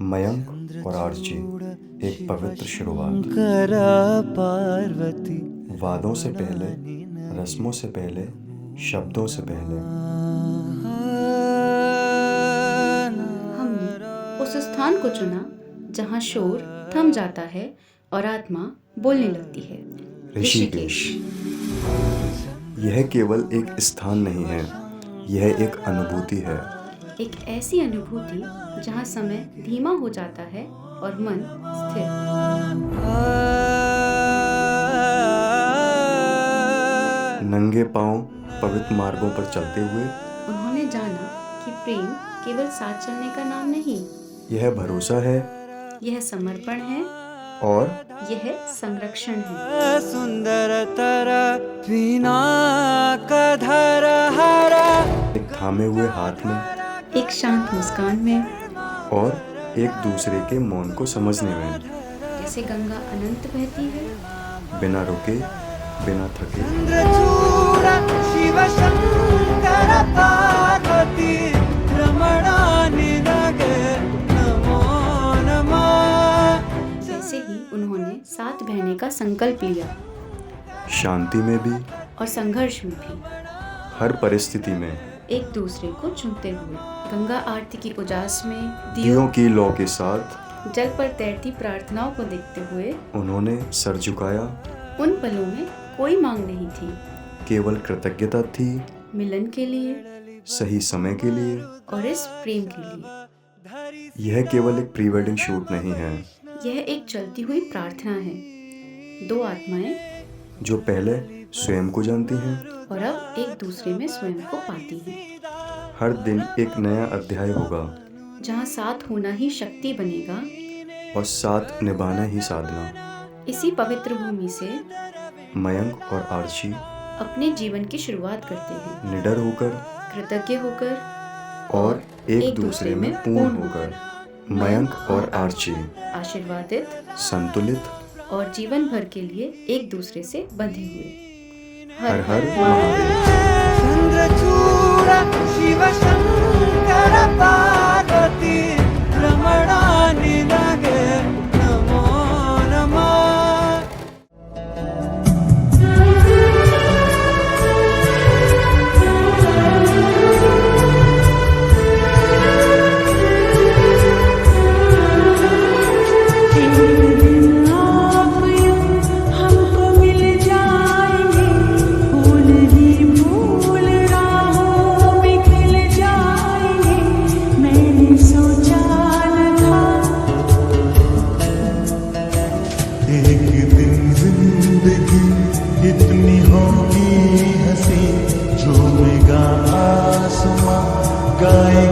मयंक और आरची, एक पवित्र शुरुआत। वादों से पहले, रस्मों से पहले, शब्दों से पहले। हमने उस स्थान को चुना जहाँ शोर थम जाता है और आत्मा बोलने लगती है। ऋषिकेश। यह केवल एक स्थान नहीं है, यह एक अनुभूति है। एक ऐसी अनुभूति जहाँ समय धीमा हो जाता है और मन स्थिर। नंगे पांव पवित्र मार्गों पर चलते हुए उन्होंने जाना कि प्रेम केवल साथ चलने का नाम नहीं, यह भरोसा है, यह समर्पण है और यह संरक्षण है। एक थामे हुए हाथ में, एक शांत मुस्कान में, और एक दूसरे के मौन को समझने में। जैसे गंगा अनंत बहती है, बिना रुके, बिना थके। वैसे ही उन्होंने साथ बहने का संकल्प लिया, शांति में भी और संघर्ष में भी, हर परिस्थिति में। एक दूसरे को चुनते हुए। गंगा आरती की उजास में दियों की लौ के साथ जल पर तैरती प्रार्थनाओं को देखते हुए उन्होंने सर झुकाया। उन पलों में कोई मांग नहीं थी, केवल कृतज्ञता थी, मिलन के लिए सही समय के लिए। और इस प्रेम के लिए। यह केवल एक प्री वेडिंग शूट नहीं है, यह एक चलती हुई प्रार्थना है। दो आत्माएं जो पहले स्वयं को जानती हैं और अब एक दूसरे में स्वयं को पाती हैं। हर दिन एक नया अध्याय होगा, जहाँ साथ होना ही शक्ति बनेगा और साथ निभाना ही साधना। इसी पवित्र भूमि से मयंक और आरची अपने जीवन की शुरुआत करते हैं, निडर होकर, कृतज्ञ होकर और एक दूसरे में पूर्ण होकर। मयंक और आरची आशीर्वादित, संतुलित और जीवन भर के लिए एक दूसरे से बंधे हुए। हर हर महादेव। इतनी होगी हंसी, झूमेगा आसमां, गाएगा